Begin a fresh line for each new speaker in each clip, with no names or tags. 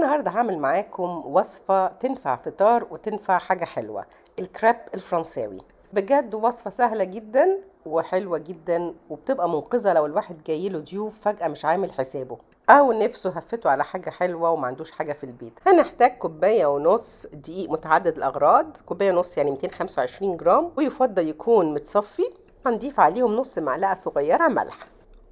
النهاردة هعمل معاكم وصفة تنفع فطار وتنفع حاجة حلوة، الكريب الفرنساوي. بجد وصفة سهلة جدا وحلوة جدا، وبتبقى منقذة لو الواحد جايله ضيوف فجأة مش عامل حسابه، أو نفسه هفته على حاجة حلوة ومعندوش حاجة في البيت. هنحتاج كوباية ونص دقيق متعدد الأغراض، كوباية ونص يعني 225 جرام، ويفضل يكون متصفي. هنضيف عليهم نص معلقة صغيرة ملح،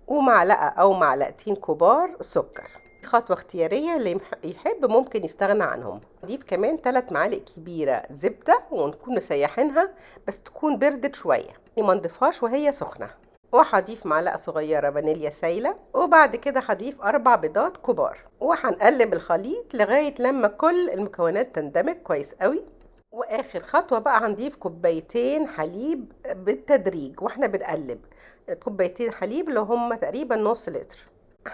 ومعلقة أو معلقتين كبار سكر. خطوة اختيارية، اللي يحب ممكن يستغنى عنهم. نضيف كمان 3 معالق كبيرة زبدة ونكون مسيحينها، بس تكون بردت شوية، ما نضيفهاش وهي سخنة. وهضيف معلقة صغيرة فانيليا سايلة، وبعد كده هضيف 4 بيضات كبار، وهنقلب الخليط لغاية لما كل المكونات تندمج كويس قوي. واخر خطوة بقى هنضيف كوبايتين حليب بالتدريج واحنا بنقلب، كوبايتين حليب اللي هم تقريبا نص لتر.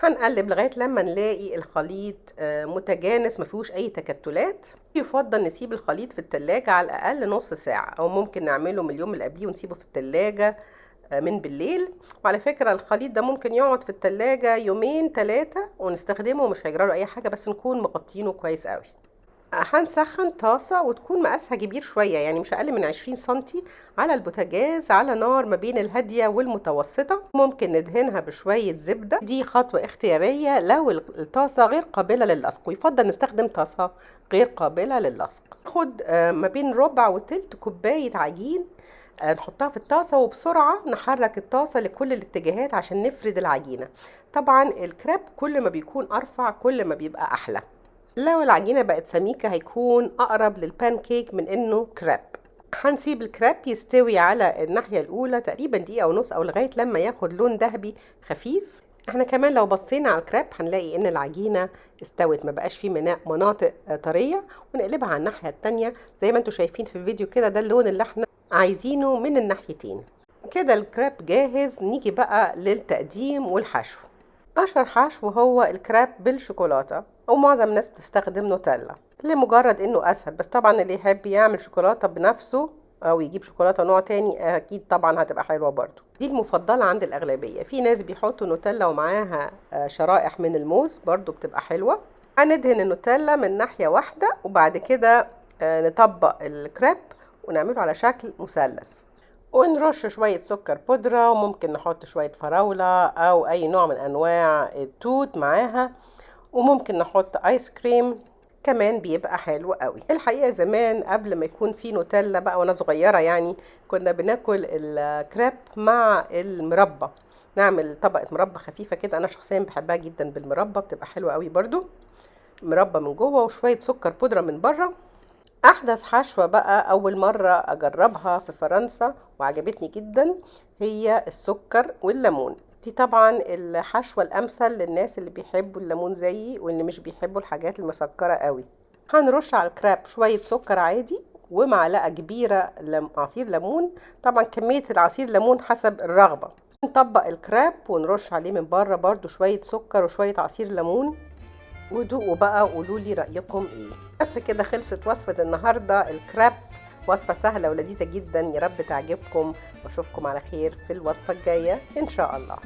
هنقلب لغاية لما نلاقي الخليط متجانس مفيهوش اي تكتلات. يفضل نسيب الخليط في التلاجة على الاقل نص ساعة، او ممكن نعمله من اليوم اللي قبليه ونسيبه في التلاجة من بالليل. وعلى فكرة الخليط ده ممكن يقعد في التلاجة يومين 3 ونستخدمه ومش هيجراله اي حاجة، بس نكون مغطينه كويس قوي. هنسخن طاسة وتكون مقاسها كبير شوية، يعني مش أقل من 20 سنتي، على البوتاجاز على نار ما بين الهادية والمتوسطة. ممكن ندهنها بشوية زبدة، دي خطوة اختيارية لو الطاسة غير قابلة للصق، ويفضل نستخدم طاسة غير قابلة للصق. خد ما بين ربع وتلت كوباية عجين، نحطها في الطاسة وبسرعة نحرك الطاسة لكل الاتجاهات عشان نفرد العجينة. طبعا الكريب كل ما بيكون أرفع كل ما بيبقى أحلى. لو العجينة بقت سميكة هيكون أقرب للبانكيك من إنه كريب. هنسيب الكريب يستوي على الناحية الأولى تقريبا دقيقة ونص، أو لغاية لما ياخد لون ذهبي خفيف. احنا كمان لو بصينا على الكريب هنلاقي إن العجينة استوت، ما بقاش فيه مناطق طرية. ونقلبها على الناحية التانية زي ما انتوا شايفين في الفيديو كده، ده اللون اللي احنا عايزينه من الناحيتين. كده الكريب جاهز. نيجي بقى للتقديم والحشو. أشهر حشو هو الكريب بالشوكولاتة، ومعظم الناس بتستخدم نوتيلا لمجرد إنه أسهل، بس طبعا اللي يحب يعمل شوكولاتة بنفسه أو يجيب شوكولاتة نوع تاني أكيد طبعا هتبقى حلوة برضو. دي المفضلة عند الأغلبية. في ناس بيحطوا نوتيلا ومعاها شرائح من الموز برضو بتبقى حلوة. هندهن النوتيلا من ناحية واحدة، وبعد كده نطبق الكريب ونعمله على شكل مثلث، ونرش شوية سكر بودرة، وممكن نحط شوية فراولة أو أي نوع من أنواع التوت معاها، وممكن نحط آيس كريم كمان بيبقى حلو قوي. الحقيقة زمان قبل ما يكون في نوتيلا بقى وأنا صغيرة، يعني كنا بناكل الكريب مع المربى، نعمل طبقة مربى خفيفة كده. أنا شخصيا بحبها جدا بالمربى، بتبقى حلوة قوي برضو، مربى من جوه وشوية سكر بودرة من بره. احدث حشوة بقى اول مرة اجربها في فرنسا وعجبتني جدا هي السكر والليمون. دي طبعا الحشوة الامثل للناس اللي بيحبوا الليمون زيي واللي مش بيحبوا الحاجات المسكرة قوي. هنرش على الكراب شوية سكر عادي ومعلقة كبيرة عصير ليمون، طبعا كمية العصير ليمون حسب الرغبة. نطبق الكراب ونرش عليه من بره برضو شوية سكر وشوية عصير ليمون، ودوقوا بقى وقولوا لي رأيكم ايه. بس كده خلصت وصفة النهاردة الكريب، وصفة سهلة ولذيذة جدا، يا رب تعجبكم، واشوفكم على خير في الوصفة الجاية ان شاء الله.